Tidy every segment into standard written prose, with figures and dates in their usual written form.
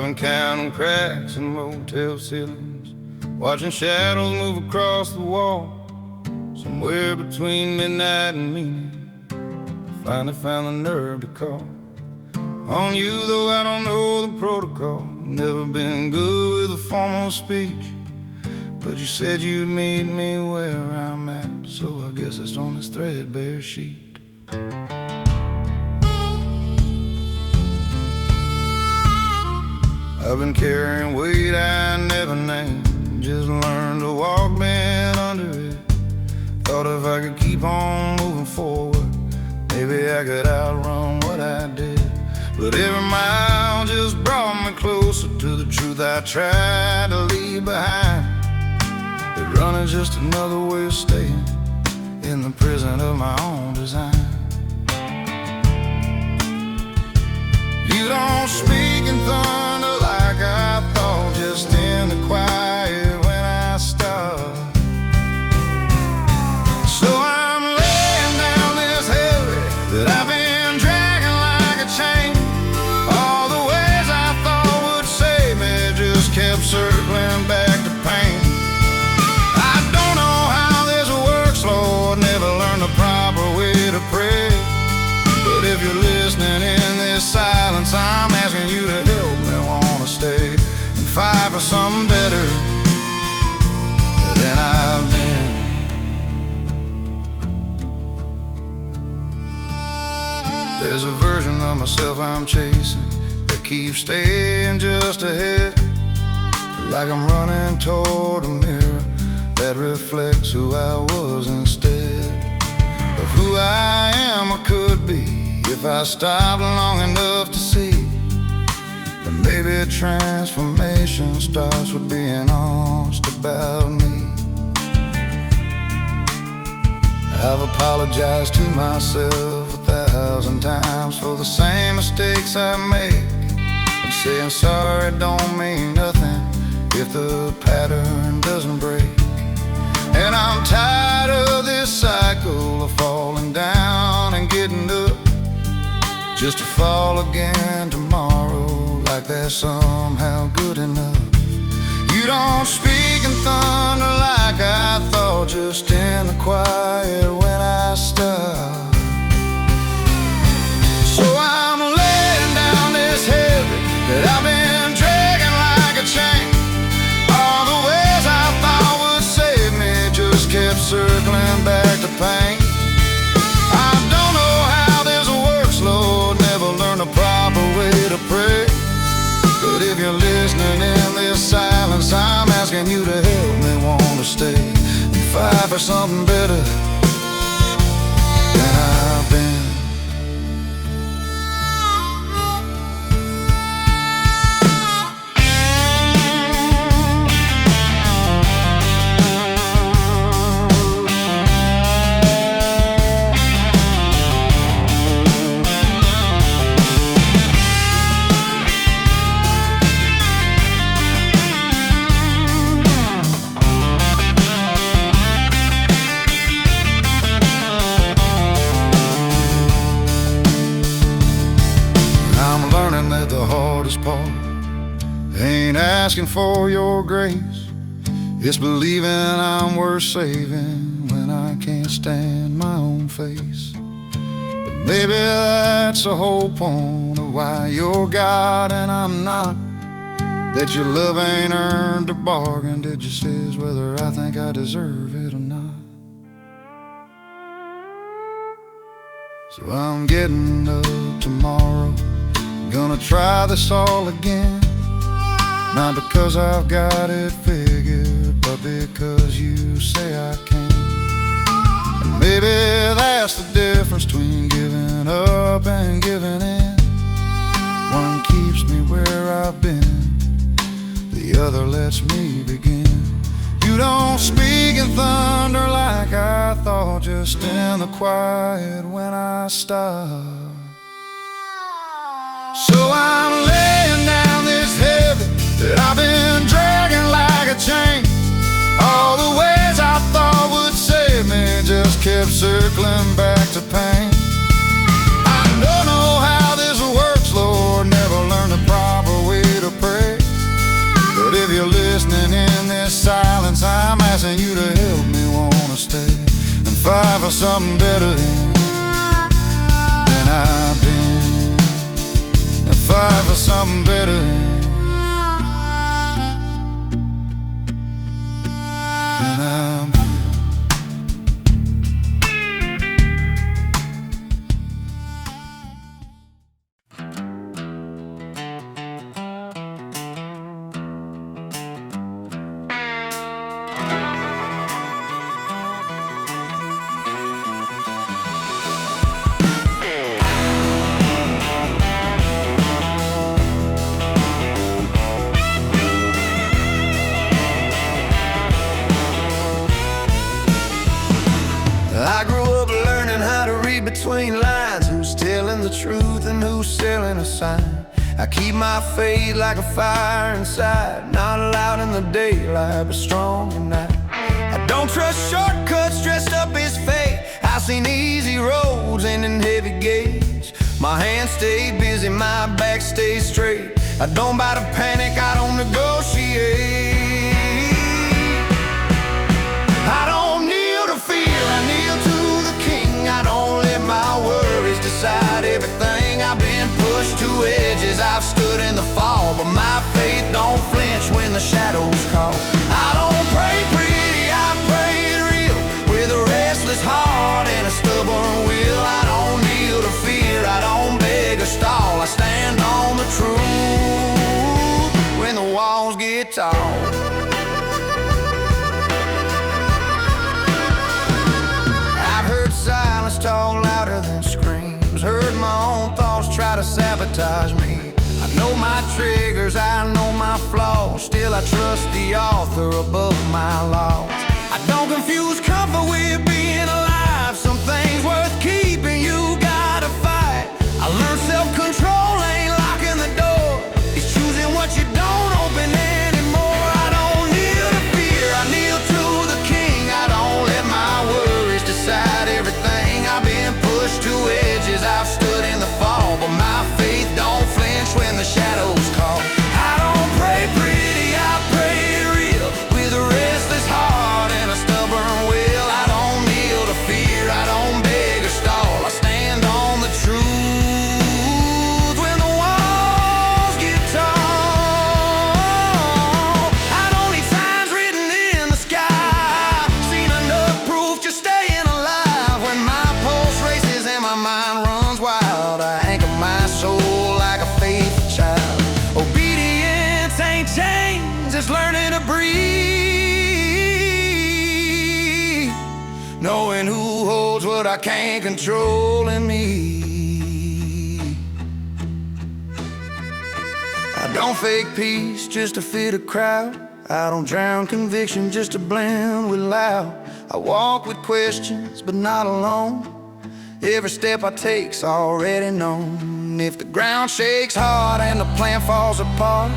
I've been counting cracks in motel ceilings, watching shadows move across the wall. Somewhere between midnight and meaning, finally found the nerve to call on you, though I don't know the protocol. Never been good with a formal speech, but you said you'd meet me where I'm at, so I guess it's on this threadbare sheet. I've been carrying weight I never named, just learned to walk bent under it. Thought if I could keep on moving forward, maybe I could outrun what I did. But every mile just brought me closer to the truth I tried to leave behind. That running's just another way of staying in the prison of my own design. You don't speak in thunder like I thought, just in the quiet when I stop. So I'm laying down this heavy that I've been dragging like a chain. All the ways I thought would save me just kept circling back to pain. I don't know how this works, Lord, never learned the proper way to pray. But if you're listening in this silence, I'm asking you to help me wanna stay and fight for something better than I've been. There's a version of myself I'm chasing that keeps staying just ahead, like I'm running toward a mirror that reflects who I was instead of who I am or could be. If I stopped long enough to see, then maybe transformation starts with being honest about me. I've apologized to myself 1,000 times for the same mistakes I make, and saying sorry don't mean nothing if the pattern doesn't break. And I'm tired of this cycle of falling down and getting up, just to fall again tomorrow, like that's somehow good enough. You don't speak in thunder like I thought, just in the quiet when I stop. So I'm laying down this heavy that I've been dragging like a chain. All the ways I thought would save me just kept circling back to pain. I don't know how this works, Lord, never learned the proper way to pray. But if you're listening in this silence, I'm asking you to help me wanna stay and fight for something better than I've been. The hardest part ain't asking for your grace, it's believing I'm worth saving when I can't stand my own face. But maybe that's the whole point of why you're God and I'm not, that your love ain't earned or bargained, it just is whether I think I deserve it or not. So I'm getting up tomorrow, gonna try this all again, not because I've got it figured, but because you say I can. And maybe that's the difference between giving up and giving in. One keeps me where I've been, the other lets me begin. You don't speak in thunder like I thought, just in the quiet when I stop. So I'm laying down this heavy that I've been dragging like a chain. All the ways I thought would save me just kept circling back to pain. I don't know how this works, Lord, never learned the proper way to pray. listening in this silence, I'm asking you to help me wanna stay and fight for something better than I've been, and fight for something better than I've been. I grew up learning how to read between lines, who's telling the truth and who's selling a sign. I keep my faith like a fire inside, not loud in the daylight, but strong at night. I don't trust shortcuts dressed up as fate. I've seen easy roads ending heavy gates. My hands stay busy, my back stays straight. I don't bite a panic, I don't negotiate. I don't kneel to fear, I kneel to the King. I don't let my worries decide everything. I've been pushed to edges, I've stood in the fall, but my faith don't flinch when the shadows call. I don't pray pretty, I pray it real, with a restless heart and a stubborn will. I don't kneel to fear, I don't beg or stall. I stand on the truth when the walls get tall. Silence talk louder than screams, heard my own thoughts try to sabotage me. I know my triggers, I know my flaws, still I trust the author above my laws. I don't confuse comfort with being alive. Some things worth keeping, you gotta fight. I learned self-control ain't locking the door, it's choosing what you don't open anymore. I don't kneel to fear, I kneel to the King. I don't let my worries decide everything. I've been pushed to edges, I've stood in the fall, but my faith don't flinch when the shadows call. I don't pray pretty, I pray it real, with a restless heart and a stubborn will. I don't kneel to fear, I don't beg or stall. I stand on the truth when the walls get tall. I don't need signs written in the sky, seen enough proof just staying alive. When my pulse races and my mind runs wild, I anchor my soul like a faithful child. Obedience ain't chains, it's learning to breathe, knowing who holds what I can't control in me. I don't fake peace just to fit a crowd. I don't drown conviction just to blend with loud. I walk with questions, but not alone. Every step I take's already known. If the ground shakes hard and the plan falls apart,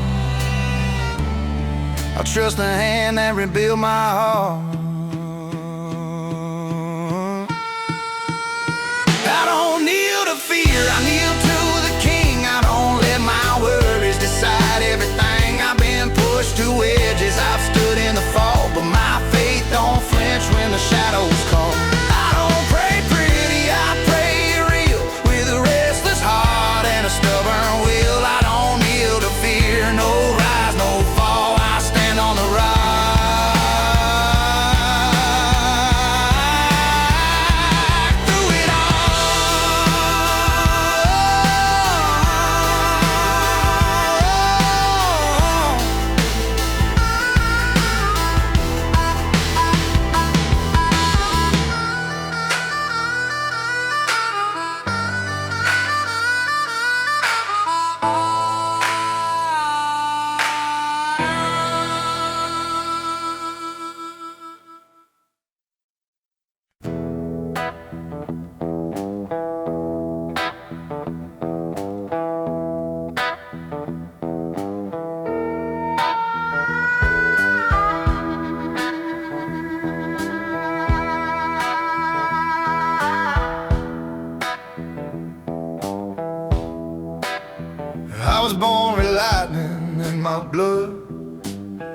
I'll trust the hand that rebuilt my heart. I don't kneel to fear, I kneel to the King. I don't let my worries decide everything. I've been pushed to edges, I've stood in the fall, but my faith don't flinch when the shadows call. I don't pray pretty, I pray it real, with a restless heart and a stubborn will. I don't kneel to fear, no rise, no fall. I stand on the rock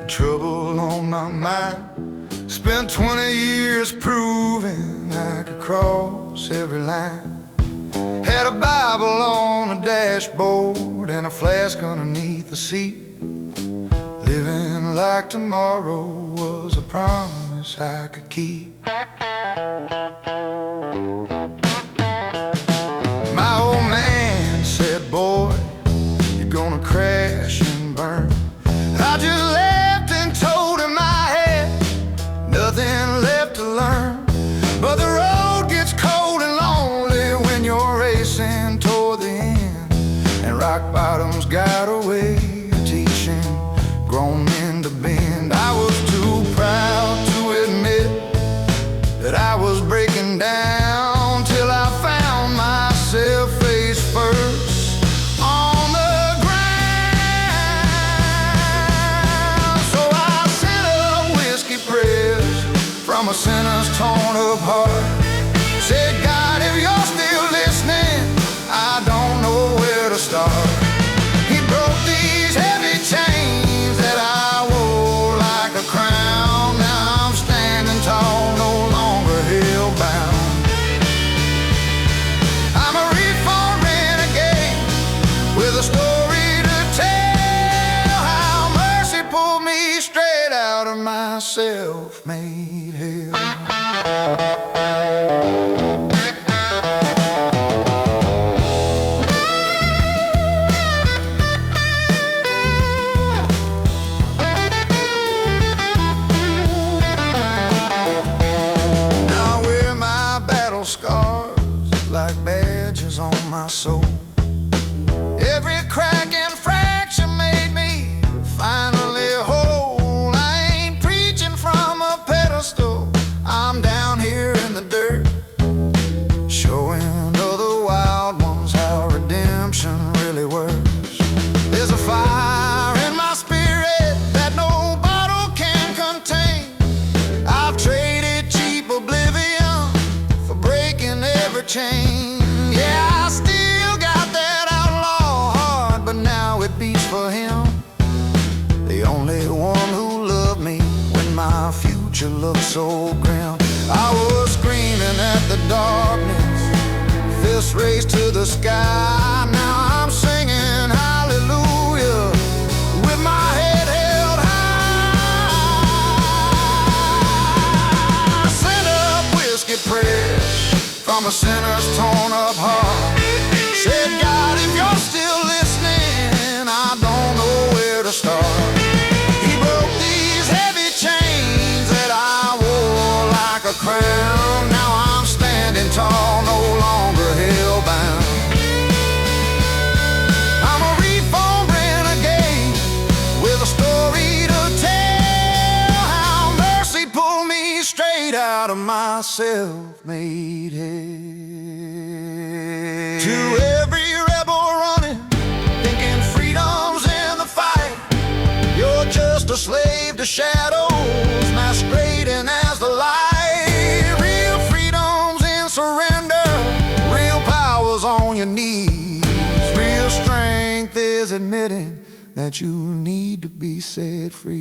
trouble on my mind. Spent 20 years proving I could cross every line. Had a Bible on the dashboard and a flask underneath the seat. Living like tomorrow was a promise I could keep. My old man said, boy, you're gonna crash and burn. I just laughed and told him I had nothing left to learn. But the road gets cold and lonely when you're racing toward the end, and rock bottom's got a way of teaching grown men to bend. I was too proud to admit that I was breaking down, till I found myself face first on the ground. So I sent up whiskey prayers from a sinner's torn up heart. Said, God, if you're still listening, I don't know where to start. He broke these heavy chains that I wore like a crown. Now I'm standing tall, no longer hell-bound. I'm a reformed renegade with a story to tell, how mercy pulled me straight out of my self-made hell. Scars like badges on my soul. Every crack and fracture made me finally whole. I ain't preaching from a pedestal, I'm down here in the dirt, showing other wild ones how redemption really works. There's a fire in my spirit that no bottle can contain. I've traded cheap oblivion for breaking every chain. Yeah, I still got that outlaw heart, but now it beats for him, the only one who loved me when my future looked so grim. I was screaming at the darkness, fists raised to the sky. Now I'm singing hallelujah with my head held high. I sent up whiskey prayers from a sinner's torn up heart. Said, God, if you're still listening, I don't know where to start. He broke these heavy chains that I wore like a crown. Now I'm standing tall, no longer hell-bound. I'm a reformed renegade with a story to tell, how mercy pulled me straight out of my self-made hell. To every rebel running, thinking freedom's in the fight, you're just a slave to shadows masquerading as the light. Real freedom's in surrender, real power's on your knees. Real strength is admitting that you need to be set free.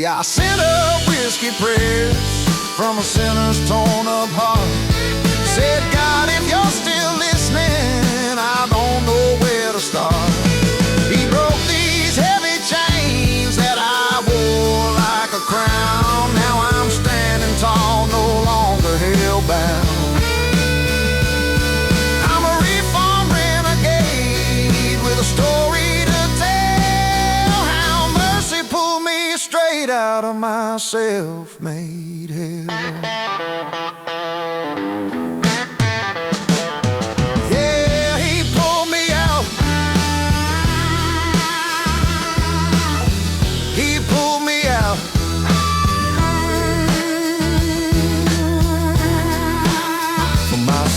I sent up whiskey prayers from a sinner's torn up heart. Said, God, if you're still listening, I don't know where to start. He broke these heavy chains that I wore like a crown. Now I'm standing tall, no longer hell-bound. I'm a reformed renegade with a story to tell, how mercy pulled me straight out of my self-made hell.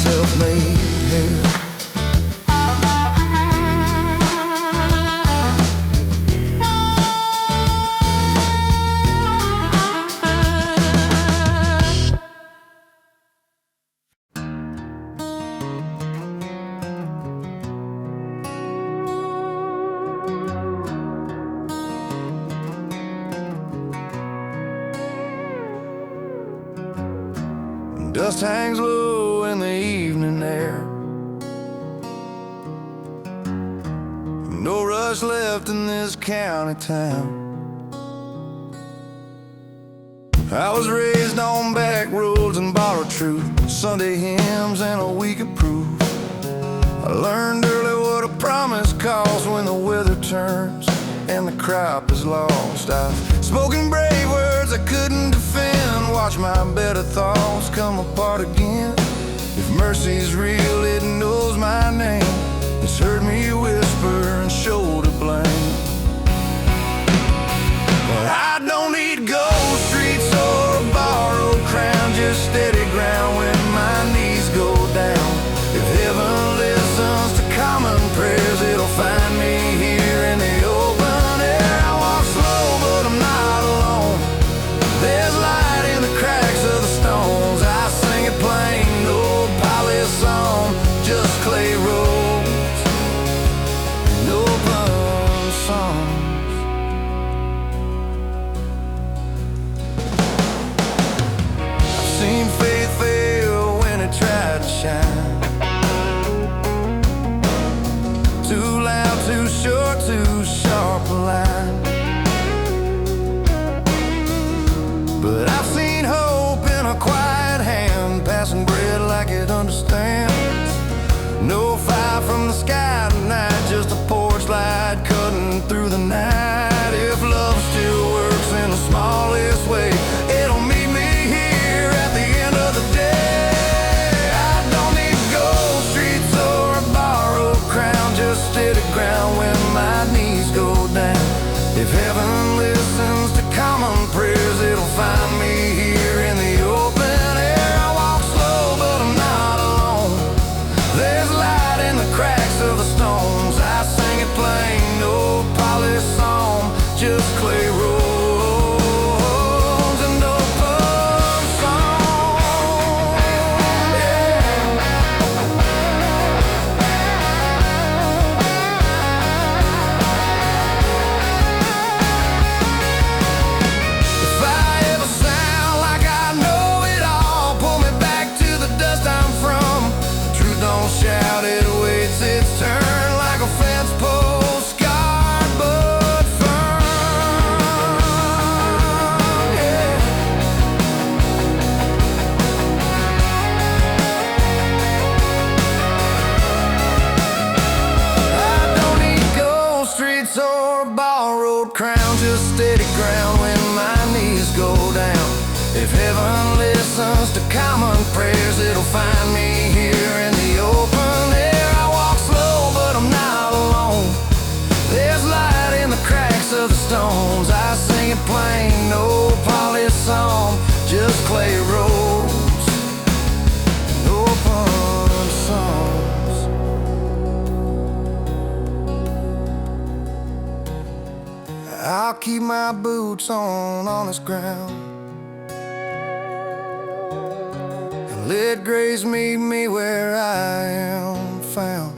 Self-made hell. Dust hangs low in the evening air. No rush left in this county town. I was raised on back roads and borrowed truth, Sunday hymns and a week of proof. I learned early what a promise costs when the weather turns and the crop is lost. I've spoken brave words I couldn't defend, watch my better thoughts come apart again. If mercy's real, it knows my name. It's heard me whisper and shoulder blame. But I don't need gold streets or a borrowed crown, just steady ground when my knees go down. If heaven listens to common prayers, it'll find me here in the open air. I walk slow, but I'm not alone. There's light in the cracks of the stones. I sing it plain, no polished song, just clay roads and open songs. I've seen faith fail when it tried to shine. Too loud, too short, too sharp a line. But I've seen hope in a quiet hand, passing bread like it understands. No fire from the sky tonight, just a porch light cutting through the night. If love still works in the smallest way, it'll meet me here at the end of the day. I don't need gold streets or a borrowed crown, just steady ground when my knees go down. If heaven listens to common prayers, it'll find me here in the open air. I walk slow, but I'm not alone. There's light in the cracks of the stones. I sing it plain, no polished song, just clay roads and open songs. If I ever sound like I know it all, pull me back to the dust I'm from. Truth don't shout, it waits its turn like a fence post, scarred but firm. Yeah. I don't need gold streets or a borrowed crown, just steady ground when my knees go down. If heaven listens to common prayers, it'll find me here in the open air. I walk slow, but I'm not alone. There's light in the cracks of the stones. I sing it plain, no polished song, just clay roads and open songs. I'll keep my boots on honest ground, and let grace meet me where I am found.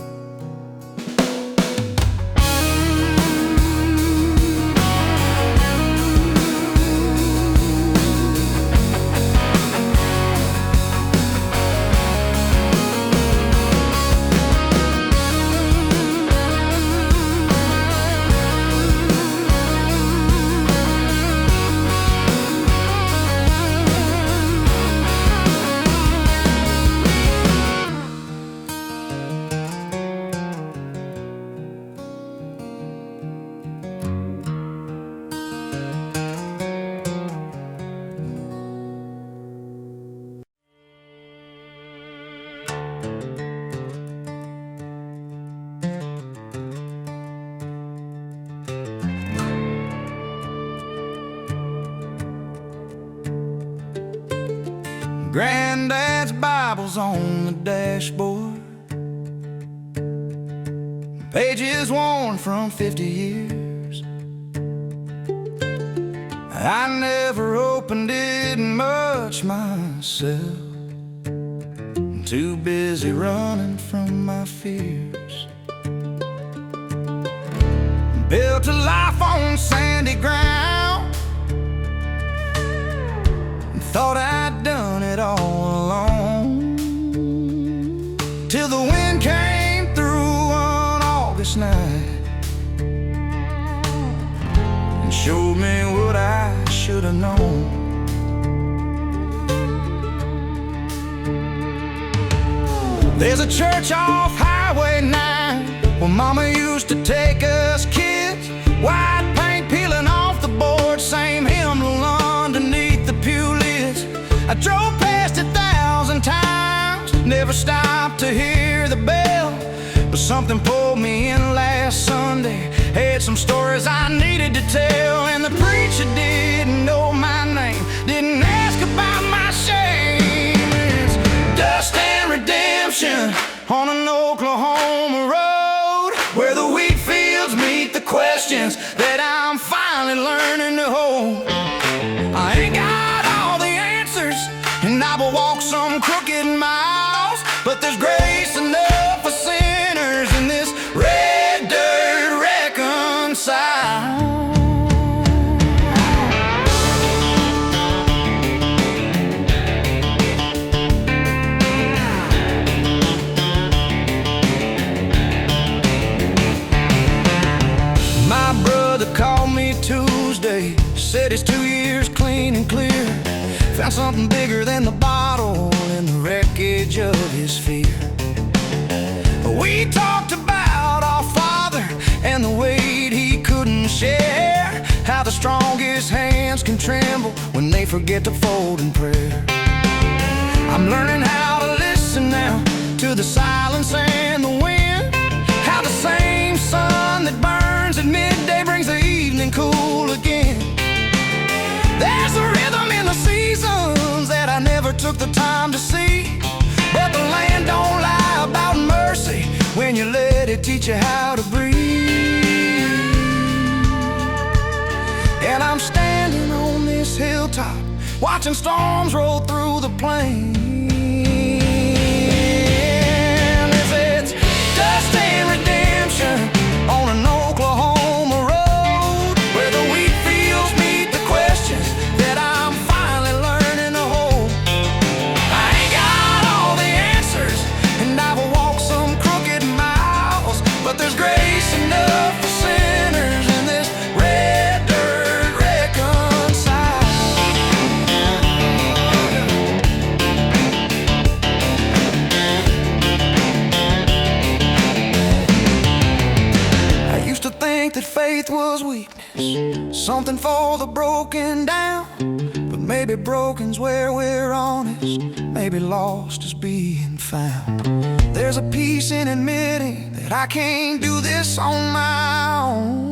Granddad's Bible's on the dashboard, pages worn from 50 years. I never opened it much myself, too busy running from my fears. Built a life on sandy ground, thought I'd done it all along. showed me what I should have known. There's a church off Highway 9 where Mama used to take us kids. White paint peeling off the board, same hymnal underneath the pew lids. I drove past 1,000 times, never stopped to hear the bell. But something pulled me in last Sunday, had some stories I needed to tell. And the preacher didn't know my name, didn't ask about my shame. It's dust and redemption on an Oklahoma road, where the wheat fields meet the questions that I'm finally learning to hold. I ain't got all the answers, and I will walk some crooked miles, but there's grace enough for sinners in this red dirt reconcile. My brother called me Tuesday, said he's 2 years clean and clear. Found something bigger than the bottle in the wreckage of his fear. We talked about our Father and the weight he couldn't share, how the strongest hands can tremble when they forget to fold in prayer. I'm learning how to listen now to the silence and the wind, how the same sun that burns at midday brings the evening cool again. There's a rhythm in the seasons that I never took the time to see, but the land don't lie about mercy when you let it teach you how to breathe. And I'm standing on this hilltop, watching storms roll through the plains. It's dust and redemption on an Oklahoma road, where the wheat fields meet the questions that I'm finally learning to hold. I ain't got all the answers, and I've walked some crooked miles, but there's grace enough for sinners in this red dirt reconcile. I used to think that faith was weakness, something for the broken down, but maybe broken's where we're honest, maybe lost is being found. There's a peace in admitting that I can't do this on my own.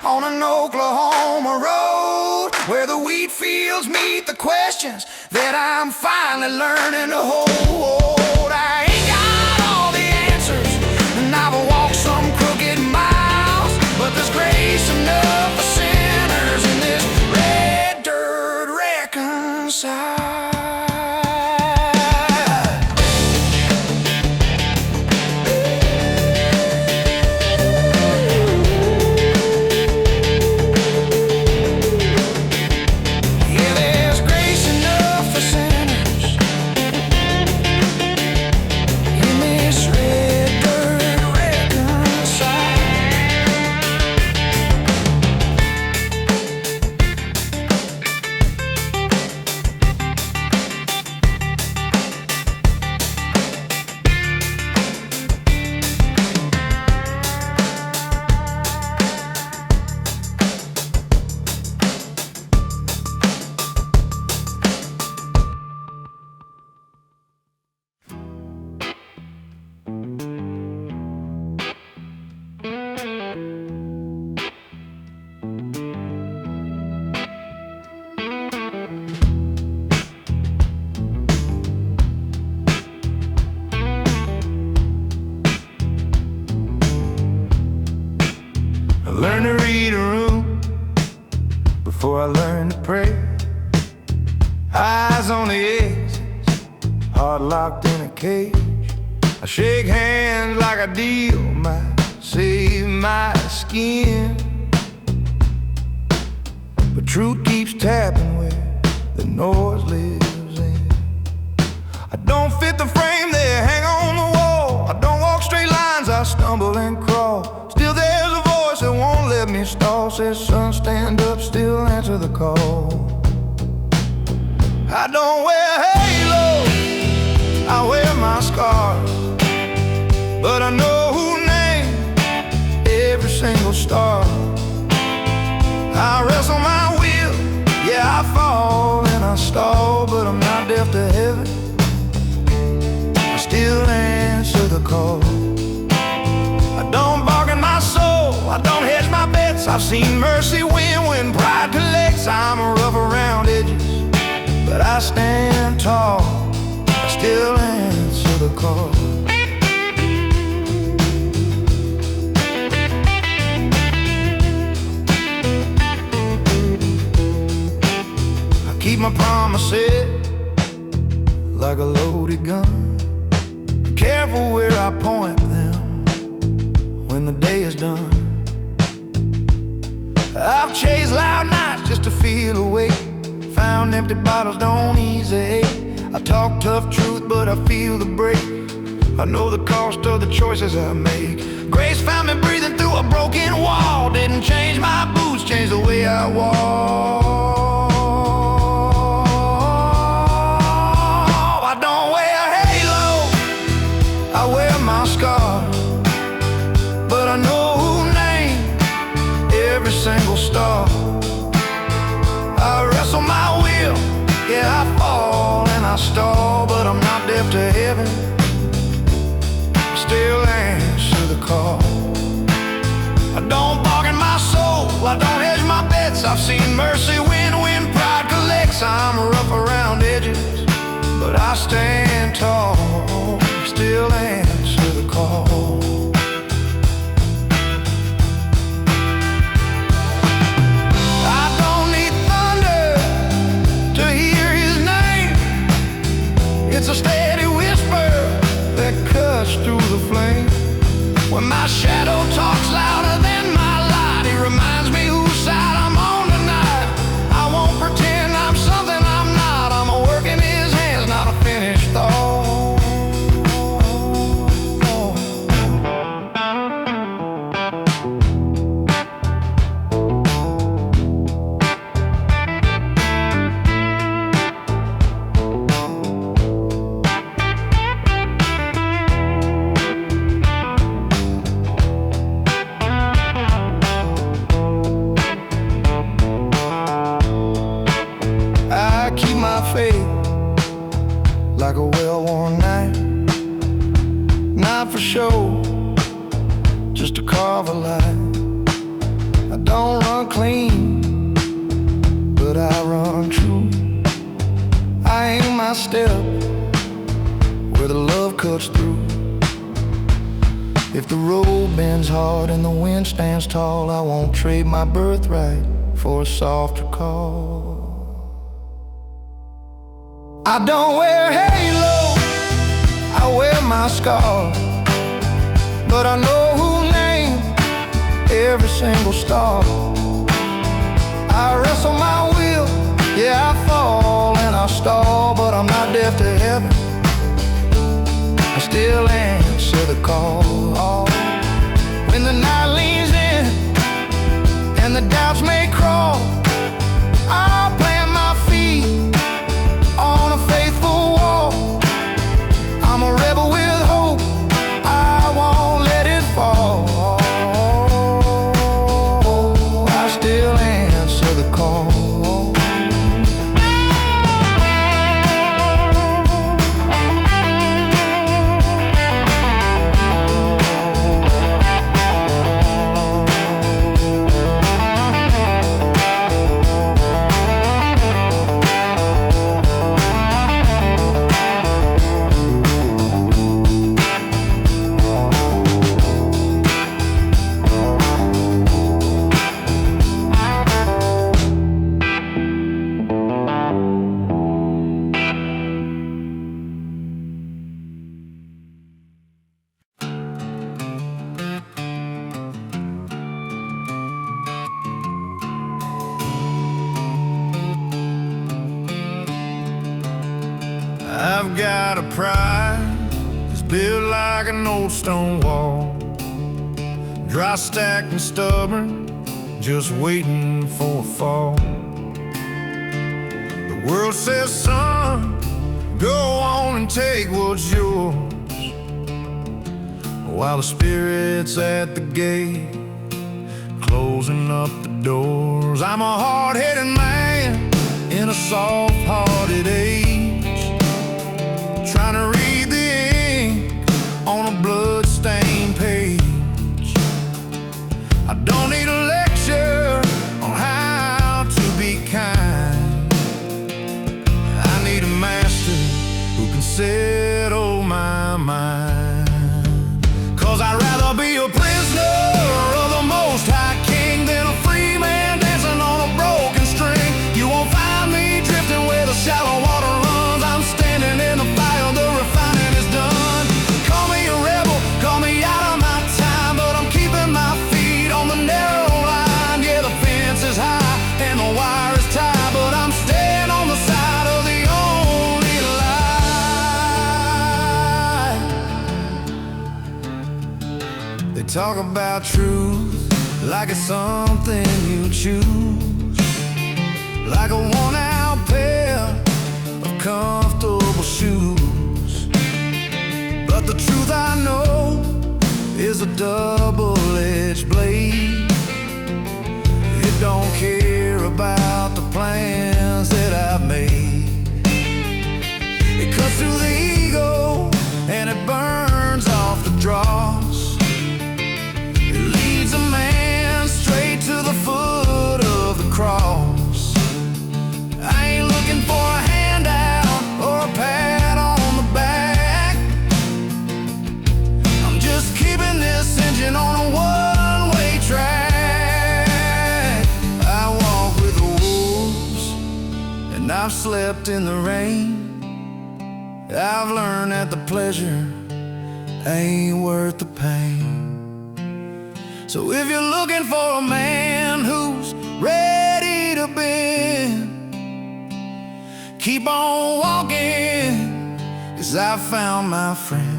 On an Oklahoma road, where the wheat fields meet the questions that I'm finally learning to hold. I ain't got all the answers, and I've walked some crooked miles, but there's grace enough for sinners in this red dirt reconcile. Learn to read a room, pray. Eyes on the exit, heart locked in a cage. I shake hands like a deal might save my skin, but truth keeps tapping where the noise lives in. I don't fit the frame they hang on the wall. I don't walk straight lines, I stumble and crawl. Still there's a voice that won't let me stall. Says, son, stand up, still answer the call. I don't wear a halo, I wear my scars, but I know who named every single star. I wrestle my will, yeah, I fall and I stall, but I'm not deaf to heaven, I still answer the call. I don't bargain my soul, I don't hedge my bets. I've seen mercy win when pride collects. I'm rough around edges, but I stand tall, I still answer the call. I keep my promises like a loaded gun, careful where I point them when the day is done. I've chased loud nights just to feel awake, found empty bottles don't ease the ache. I talk tough truth but I feel the break, I know the cost of the choices I make. Grace found me breathing through a broken wall, didn't change my boots, changed the way I walk. I don't wear a halo, I wear my scars, but I know who named every single star. I wrestle my will, yeah, I fall and I stall, but I'm not deaf to heaven, I still answer the call. I don't bargain my soul, I don't hedge my bets. I've seen mercy win when pride collects. I'm rough around edges, but I stand tall, still answer the call. It's a steady whisper that cuts through the flame. When my shadow talks louder than my light, he reminds me whose side I'm on tonight. I won't pretend I'm something I'm not. I'm a work in his hands, not a finished thought. Like a well-worn knife, not for show, just to carve a line. I don't run clean, but I run true. I aim my step where the love cuts through. If the road bends hard and the wind stands tall, I won't trade my birthright for a softer call. I don't wear a halo, I wear my scars, but I know who named every single star. I wrestle my will, yeah, I fall and I stall, but I'm not deaf to heaven, I still answer the call. When the night leans in and the doubts may crawl, I'll plant my feet on a faithful wall. I'm a rebel with hope, I won't let it fall. I've got a pride that's built like an old stone wall, dry, stacked and stubborn, just waiting for a fall. The world says, son, go on and take what's yours, while the Spirit's at the gate, closing up the doors. I'm a hard-headed man in a soft-hearted age, trying to read the ink on a blood-stained page. I don't need a lecture on how to be kind. I need a master who can settle my mind. 'Cause I'd rather be a prisoner of the Most High King than a free man dancing on a broken string. You won't find me drifting where the shallow water runs. I'm standing in the fire, the refining is done. Call me a rebel, call me out of my time, but I'm keeping my feet on the narrow line. Yeah, the fence is high and the wire is tight, but I'm staying on the side of the only lie. They talk about truth like it's something you choose, like a worn-out pair of comfortable shoes. But the truth I know is a double-edged blade. It don't care about the plans that I've made. It cuts through the ego and it burns off the dross. It leads a man straight to the foot of the cross. I ain't looking for a handout or a pat on the back. I'm just keeping this engine on a one-way track. I walk with the wolves and I've slept in the rain. I've learned that the pleasure ain't worth the pain. So if you're looking for a man who's ready to bend, keep on walking, 'cause I found my friend.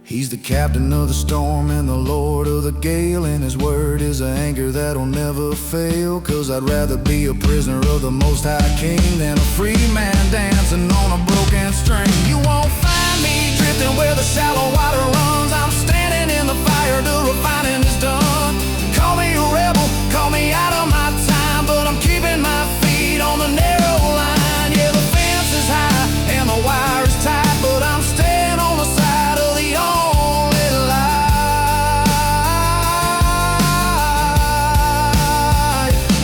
He's the captain of the storm and the lord of the gale, and his word is an anchor that'll never fail. 'Cause I'd rather be a prisoner of the Most High King than a free man dancing on a broken string. You won't find me drifting where the shallow water runs. I'm standing in the fire, the refining is done. Call me a rebel, call me out of my time, but I'm keeping my feet on the narrow line. Yeah, the fence is high and the wire is tight, but I'm staying on the side of the only lie.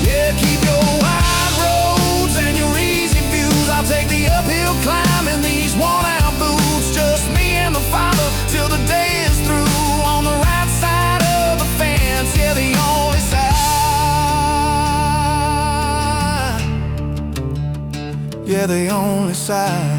Yeah, keep your wide roads and your easy views. I'll take the uphill climb in these worn-out boots. Just me and the Father till the day is through. On the right side of the fence, yeah, the only side. Yeah, the only side.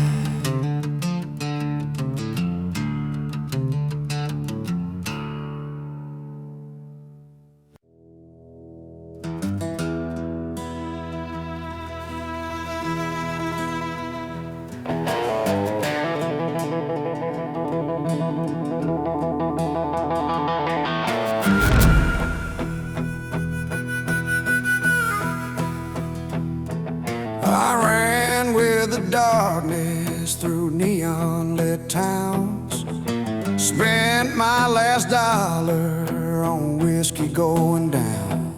I ran with the darkness through neon-lit towns, spent my last dollar on whiskey going down.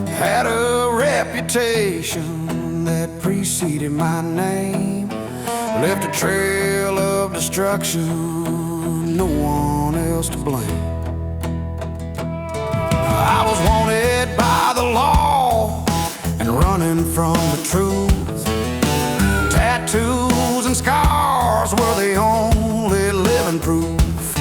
Had a reputation that preceded my name, left a trail of destruction, no one else to blame. I was wanted by the law and running from the truth. Tattoos and scars were the only living proof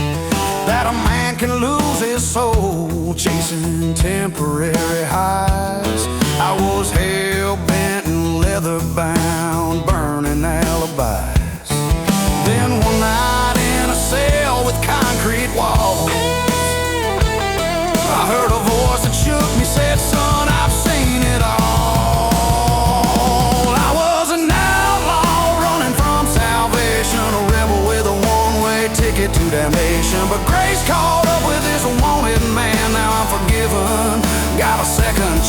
that a man can lose his soul chasing temporary highs. I was hell-bent and leather-bound, burning alibis. Then one night in a cell with concrete walls, I heard a voice that shook me, said, son, I've seen it all. I was an outlaw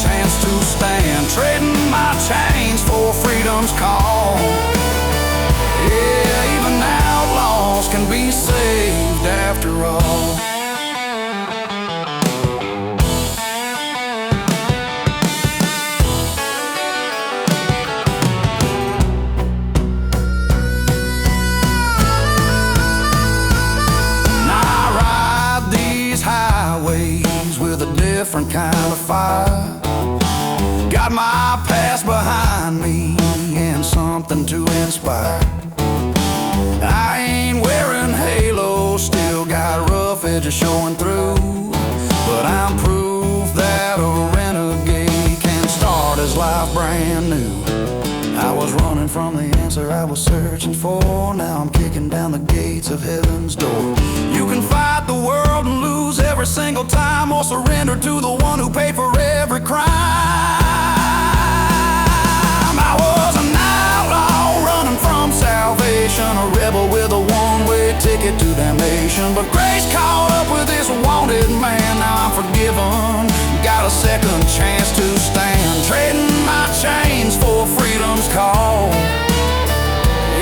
chance to stand, trading my chains for freedom's call. Yeah, even outlaws can be saved after all. With a different kind of fire, got my past behind me and something to inspire. I ain't wearing halos, still got rough edges showing through, but I'm proof that a renegade can start his life brand new. I was running from the answer I was searching for, now I'm kicking down the gates of heaven's door. You can fight the world and lose every single time, or surrender to the one who paid for every crime. I was an outlaw running from salvation, a rebel with a one-way ticket to damnation. But grace caught up with this wanted man, now I'm forgiven, got a second chance to stand, trading my chains for freedom's call.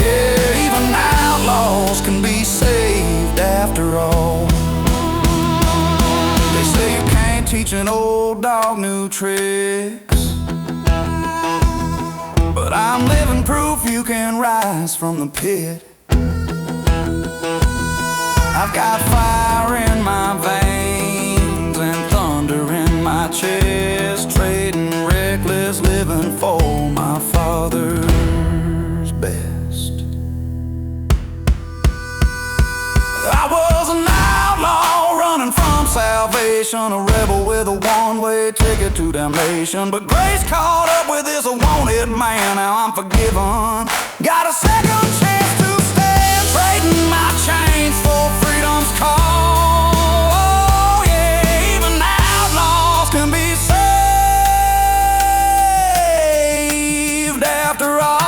Yeah, even outlaws can be saved after all. They say you can't teach an old dog new tricks, but I'm living proof you can rise from the pit. I've got fire in my veins and thunder in my chest, trading reckless living for my Father's best. I was an outlaw running from salvation, a rebel with a one-way ticket to damnation. But grace caught up with this wanted man, now I'm forgiven, got a second chance to stand, trading my chains for freedom's call. Oh yeah, even outlaws can be saved after all.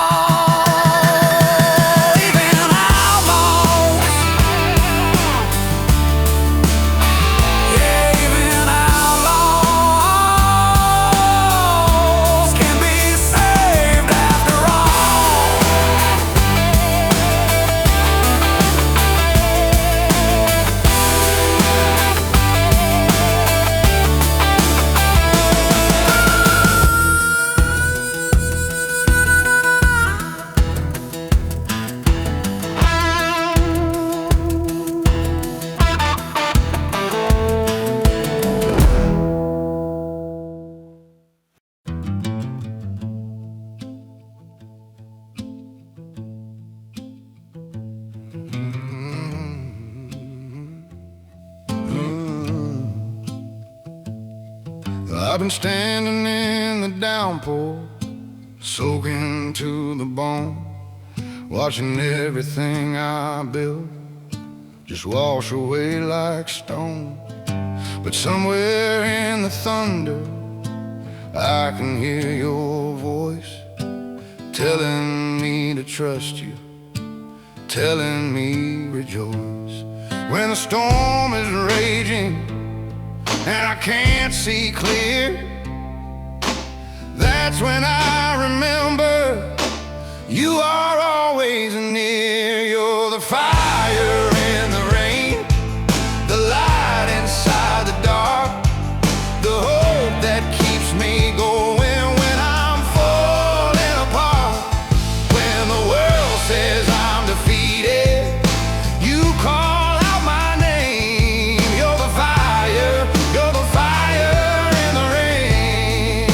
I've been standing in the downpour, soaking to the bone, watching everything I built just wash away like stone. But somewhere in the thunder I can hear your voice, telling me to trust you, telling me rejoice. When the storm is raging and I can't see clear, that's when I remember you are always near. You're the fire in the rain, the light inside the dark, the hope that keeps me going when I'm falling apart. When the world says I'm defeated, you call out my name. You're the fire, you're the fire in the rain.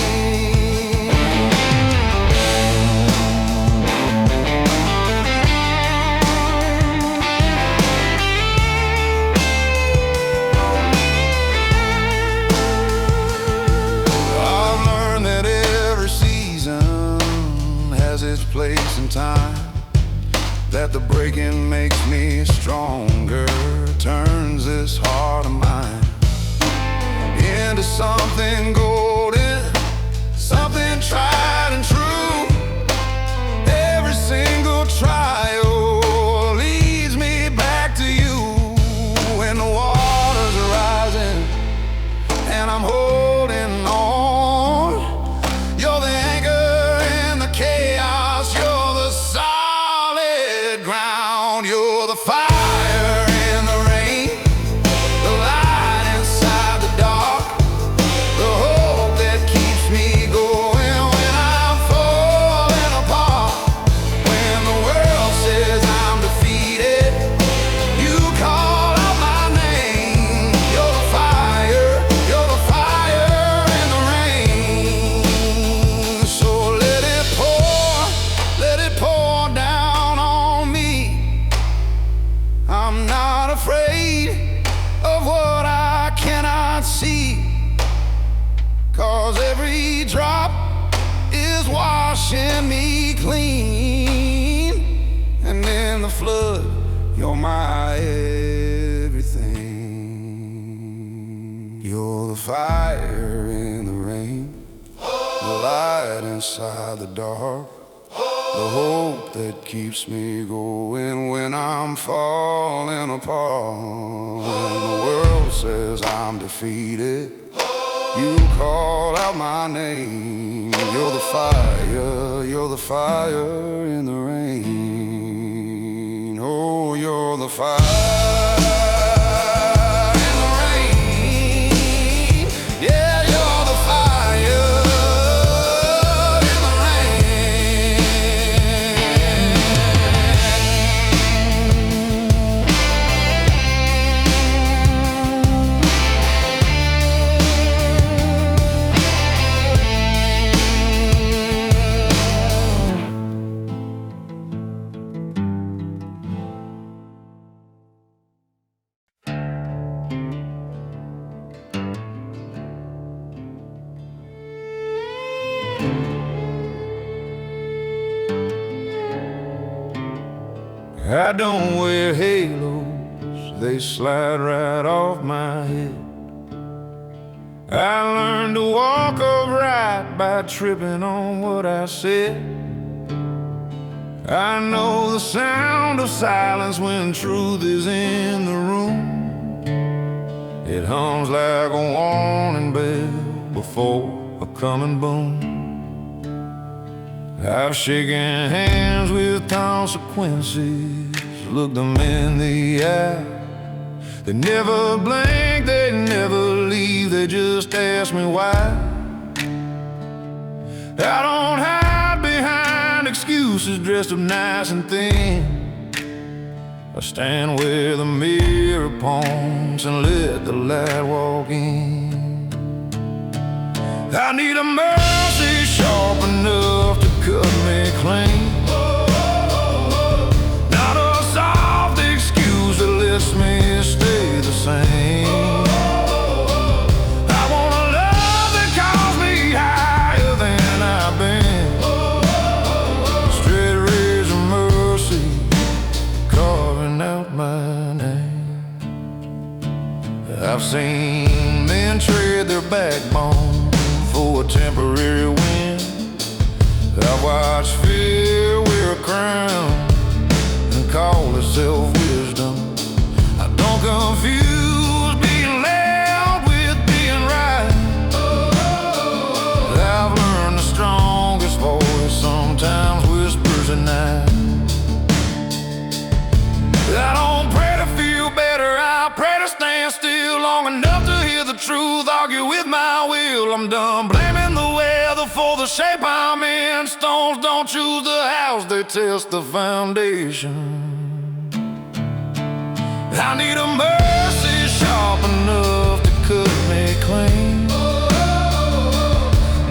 I've learned that every season has its place and time, that the breaking makes me stronger, turns this heart of mine into something golden, something tried and true. Every single trial leads me back to you. When the waters are rising and I'm holding on, washing me clean. And in the flood, you're my everything. You're the fire in the rain, the light inside the dark, the hope that keeps me going when I'm falling apart. When the world says I'm defeated, you call out my name. You're the fire in the rain. Oh, you're the fire in the rain. Yeah, you're the fire in the I don't wear halos, they slide right off my head. I learned to walk upright by tripping on what I said. I know the sound of silence when truth is in the room. It hums like a warning bell before a coming boom. I've shaken hands with consequences, looked them in the eye. They never blink, they never leave, they just ask me why. I don't hide behind excuses, dressed up nice and thin. I stand where the mirror points and let the light walk in. I need a mercy sharp enough to cut me clean, not a soft excuse that lets me stay the same. I want a love that calls me higher than I've been, straight razor mercy carving out my name. I've seen men trade their backbone for a temporary win. I've watched fear wear a crown and call itself wisdom. I don't confuse being loud with being right. I've learned the strongest voice sometimes whispers at night. I don't pray to feel better, I pray to stand still long enough to hear the truth argue with my will. I'm done blaming the weather for the shape I'm in. Stones don't choose the house, they test the foundation. I need a mercy sharp enough to cut me clean,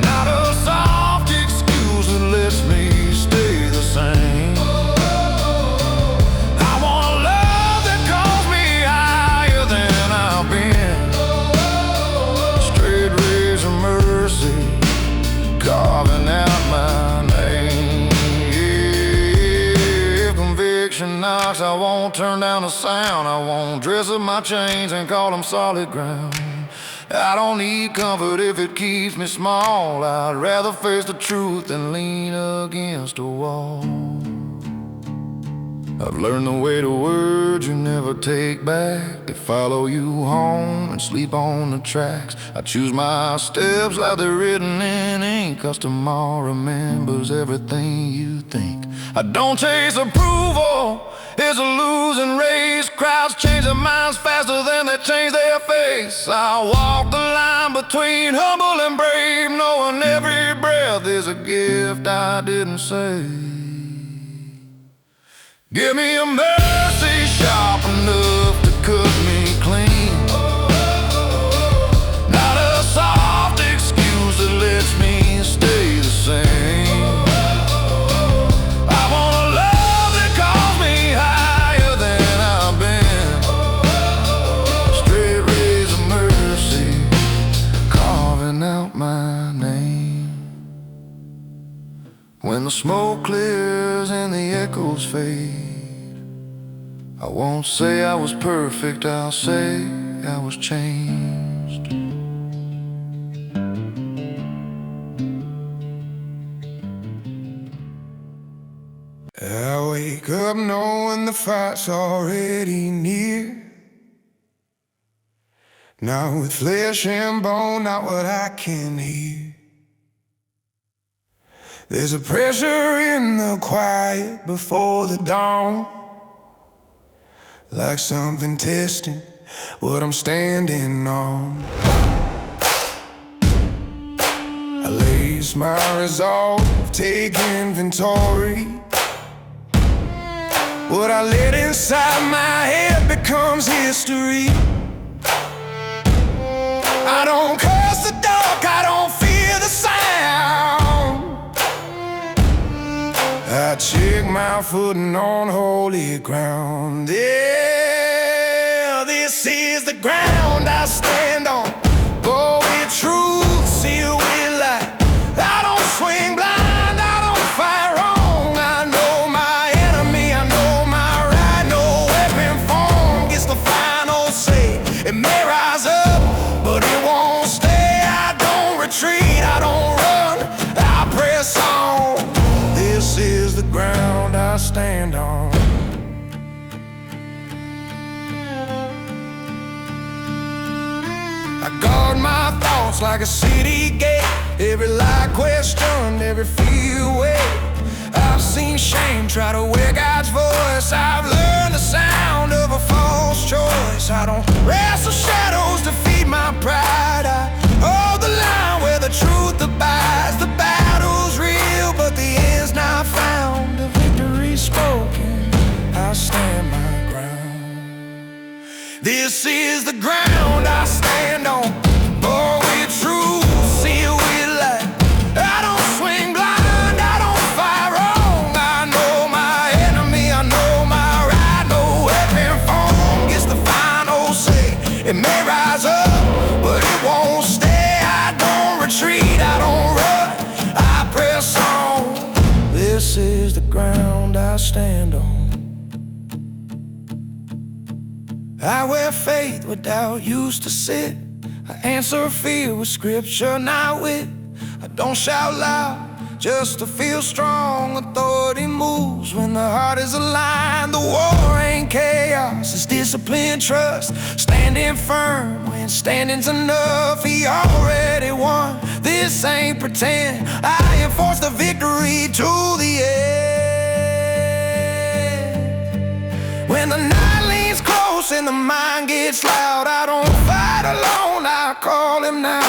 not a soft excuse that lets me stay the same. Carving out my name. If conviction knocks, I won't turn down the sound. I won't dress up my chains and call them solid ground. I don't need comfort if it keeps me small. I'd rather face the truth than lean against a wall. I've learned the way to words you never take back. They follow you home and sleep on the tracks. I choose my steps like they're written in ink, 'cause tomorrow remembers everything you think. I don't chase approval, it's a losing race. Crowds change their minds faster than they change their face. I walk the line between humble and brave, knowing every breath is a gift I didn't save. Give me a mercy sharp enough to cut me clean, not a soft excuse that lets me stay the same. I want a love that calls me higher than I've been, straight razor mercy carving out my name. When the smoke clears and the echoes fade, I won't say I was perfect, I'll say I was changed. I wake up knowing the fight's already near. Not with flesh and bone, not what I can hear. There's a pressure in the quiet before the dawn, like something testing what I'm standing on. I lace my resolve, take inventory. What I let inside my head becomes history. I don't curse the dark, I don't fear the sound. I check my footing on holy ground. Yeah, this is the ground I stand on. Bold with truth, sealed with light. I don't swing blind, I don't fight wrong. I know my enemy, I know my right. No weapon formed gets the final say. It may rise up, but it won't stay. I don't retreat, I don't run, I press on. This is the ground I stand on. I guard my thoughts like a city gate. Every lie questioned, every fear weighed. I've seen shame try to wear God's voice. I've learned the sound of a false choice. I don't wrestle shadows to feed my pride. I hold the line where the truth abides. The battle's real, but the end's not found. The victory's spoken, I stand my ground. This is the ground I stand on. Born with truth, sealed with light. I don't swing blind, I don't fight wrong. I know my enemy, I know my right. No weapon formed gets the final say. It may rise up, but it won't stay. I don't retreat, I don't run, I press on. This is the ground I stand on. I wear faith where doubt used to sit. I answer fear with scripture, not wit. I don't shout loud just to feel strong. Authority moves when the heart is aligned. The war ain't chaos, it's discipline, trust. Standing firm when standing's enough. He already won, this ain't pretend. I enforce the victory to the end. When the night leans close and the mind gets loud, I don't fight alone, I call him now.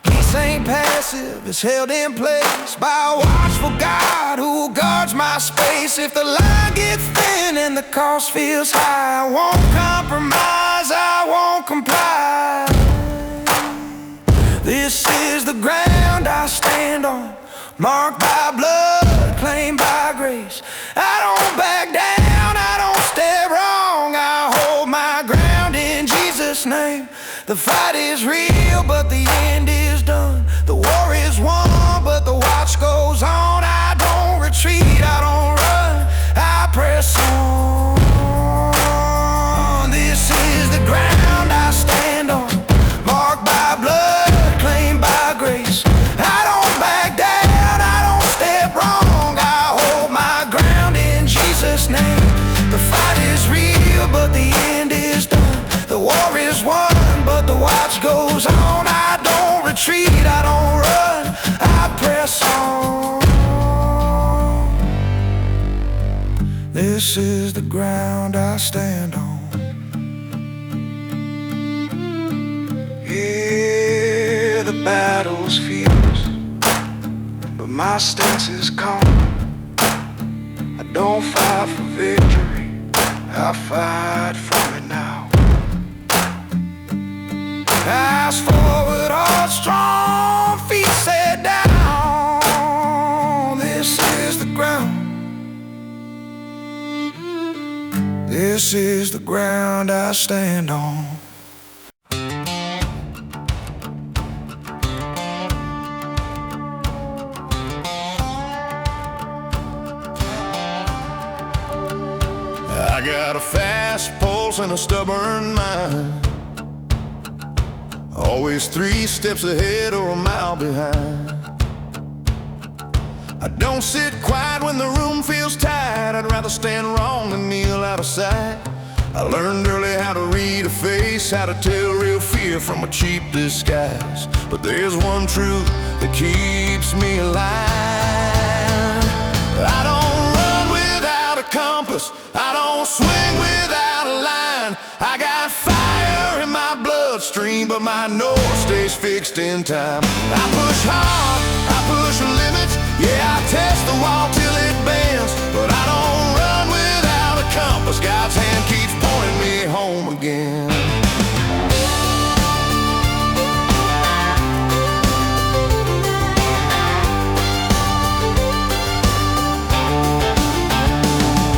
Peace ain't passive, it's held in place by a watchful God who guards my space. If the line gets thin and the cost feels high, I won't compromise, I won't comply. This is the ground I stand on, marked by blood, claimed by grace. I don't back down, I don't step wrong, I hold my ground in Jesus' name. The fight is real, but the end is done. The war is won, but the watch goes on. I don't retreat, I don't run, I press on. This is the ground I stand on, marked by blood, claimed by grace. I don't back down, I don't step wrong, I hold my ground in Jesus' name. The fight is real, but the end is done. The war is won, but the watch goes on. I don't retreat, I don't run, I press on. This is the ground I stand on. Yeah, the battle's fierce, but my stance is calm. I don't fight for victory, I fight for it now. Fast forward, all strong, feet set down. This is the ground. This is the ground I stand on. got a fast pulse and a stubborn mind, always 3 steps ahead or a mile behind. I don't sit quiet when the room feels tight. I'd rather stand wrong than kneel out of sight. I learned early how to read a face, how to tell real fear from a cheap disguise. But there's one truth that keeps me alive. I don't run without a compass, I don't swing without a line. I got fire in my bloodstream, but my north stays fixed in time. I push hard, I push limits, yeah, I test the wall till it bends. But I don't run without a compass, God's hand keeps pointing me home again.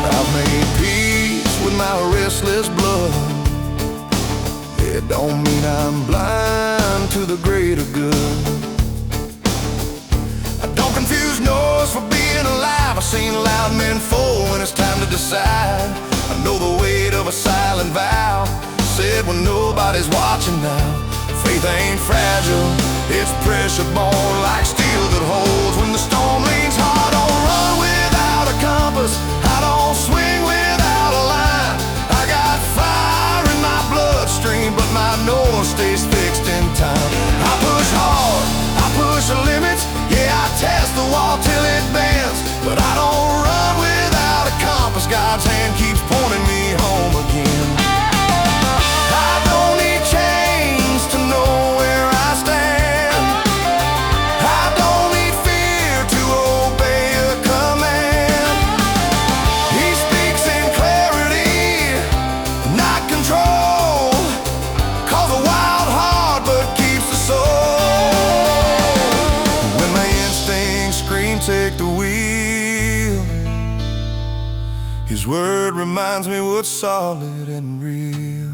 I've made peace with my restless blood. It don't mean I'm blind to the greater good. I don't confuse noise for being alive. I've seen loud men fall when it's time to decide. I know the weight of a silent vow, said when nobody's watching now. Faith ain't fragile, it's pressure born like steel that holds when the storm leans hard. I don't run without a compass, I don't swing without a line. I got fire in my bloodstream, but my north stays fixed in time. I push hard, I push the limits, yeah, I test the wall till it bends. But I don't run without a compass, God's hand keeps pointing me home again. I don't need chains to know where I stand. I don't need fear to obey a command. He speaks in clarity, not control, calls a wild heart but keeps the soul. When my instincts scream, take the wheel, His word reminds me what's solid and real.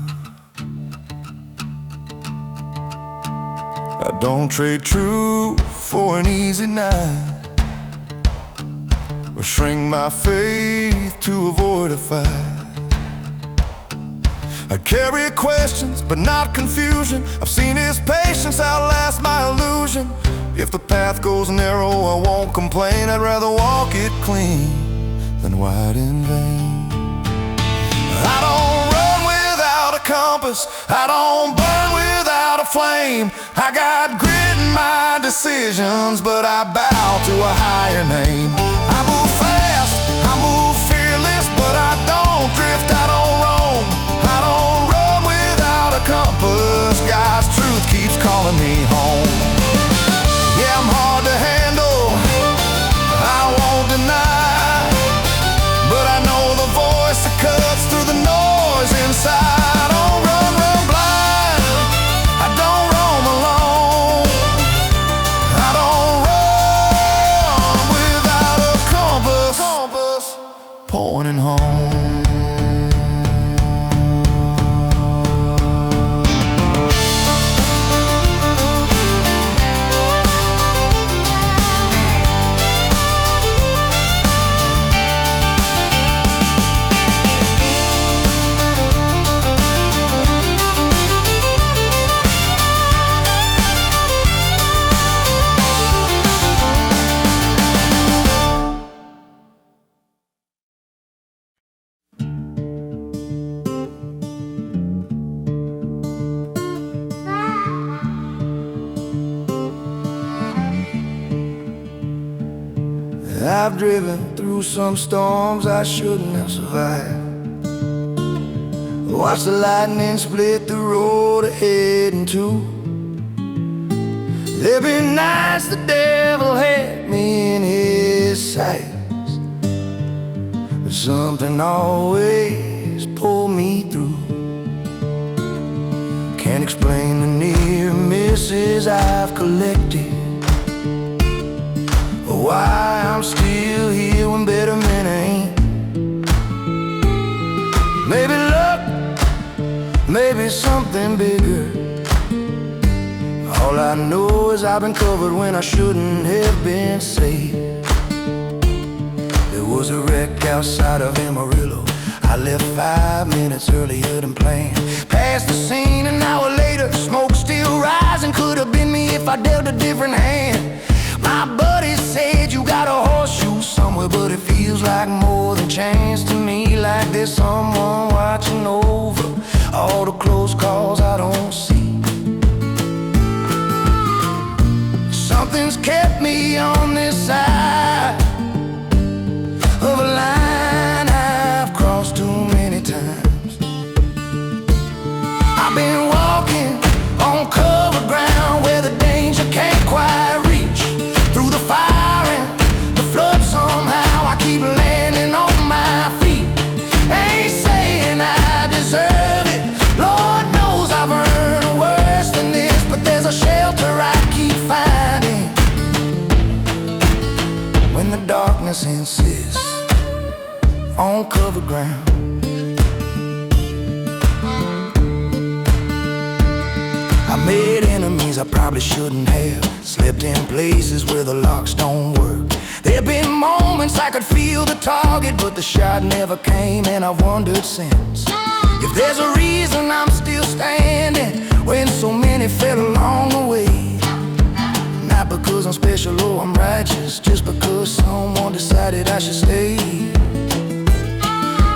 I don't trade truth for an easy night, or shrink my faith to avoid a fight. I carry questions but not confusion. I've seen His patience outlast my illusion. If the path goes narrow, I won't complain. I'd rather walk it clean than wide in vain. I don't run without a compass, I don't burn without a flame. I got grit in my decisions, but I bow to a higher name. I move fast, I move fearless, but I don't drift, I don't roam. I don't run without a compass, God's truth keeps calling me home. Yeah, I'm hard to handle, I won't deny, but I know the voice that cuts through the noise inside. I don't run blind, I don't roam alone. I don't run without a compass pointing home. I've driven through some storms I shouldn't have survived. Watched the lightning split the road ahead in two. There've been nights the devil had me in his sights, but something always pulled me through. Can't explain the near misses I've collected, why I'm still here when better men ain't. Maybe luck, maybe something bigger. All I know is I've been covered when I shouldn't have been saved. There was a wreck outside of Amarillo. I left 5 minutes earlier than planned. Past the scene an hour later, smoke still rising. Could have been me if I dealt a different hand. My buddy said you got a horseshoe somewhere, but it feels like more than chance to me. Like there's someone watching over all the close calls I don't see. Something's kept me on this side of a line I've crossed too many times. I've been walking on covered ground where the danger can't quite reach. Through the fire and the flood somehow I keep landing on my feet. Ain't saying I deserve it, Lord knows I've earned worse than this, but there's a shelter I keep finding when the darkness insists on covered ground. I made enemies I probably shouldn't have, slept in places where the locks don't work. There've been moments I could feel the target, but the shot never came, and I've wondered since if there's a reason I'm still standing when so many fell along the way. Not because I'm special or I'm righteous, just because someone decided I should stay.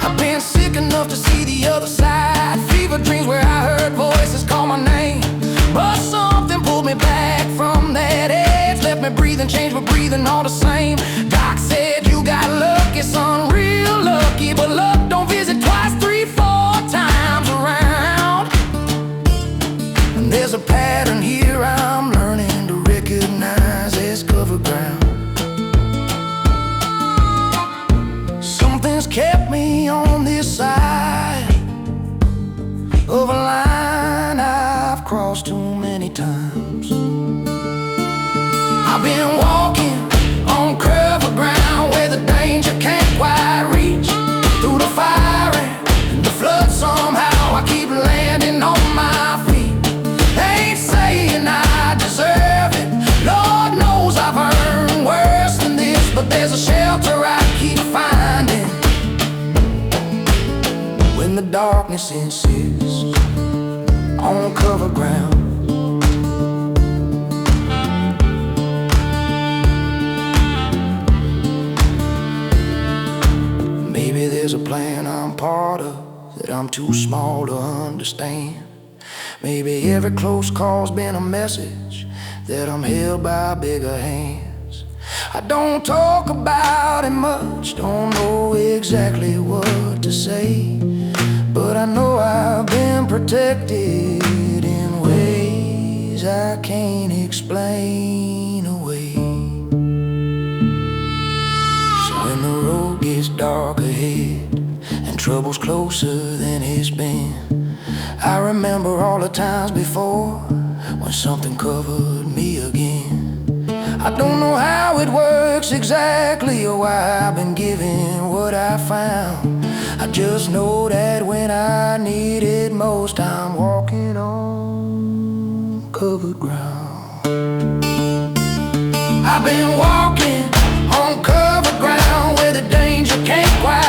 I've been sick enough to see the other side, fever dreams where I heard voices call my name. But something pulled me back from that edge, left me breathing, changed my breathing all the same. Doc said you got lucky, son, real lucky, but luck don't visit twice, 3, 4 times around. And there's a pattern here I'm learning to recognize as cover ground. Something's kept me on this side of a line I've crossed too many times. I've been walking on cover ground where the danger can't quite reach. Through the fire and the flood somehow I keep landing on my feet. Ain't saying I deserve it, Lord knows I've earned worse than this, but there's a shelter I keep finding when the darkness insists on cover ground. Maybe there's a plan I'm part of that I'm too small to understand. Maybe every close call's been a message that I'm held by bigger hands. I don't talk about it much, don't know exactly what to say, but I know I've been protected in ways I can't explain away. So when the road gets dark ahead and trouble's closer than it's been, I remember all the times before when something covered me again. I don't know how it works exactly or why I've been given what I found. I just know that when I need it most, I'm walking on covered ground. I've been walking on covered ground where the danger can't quite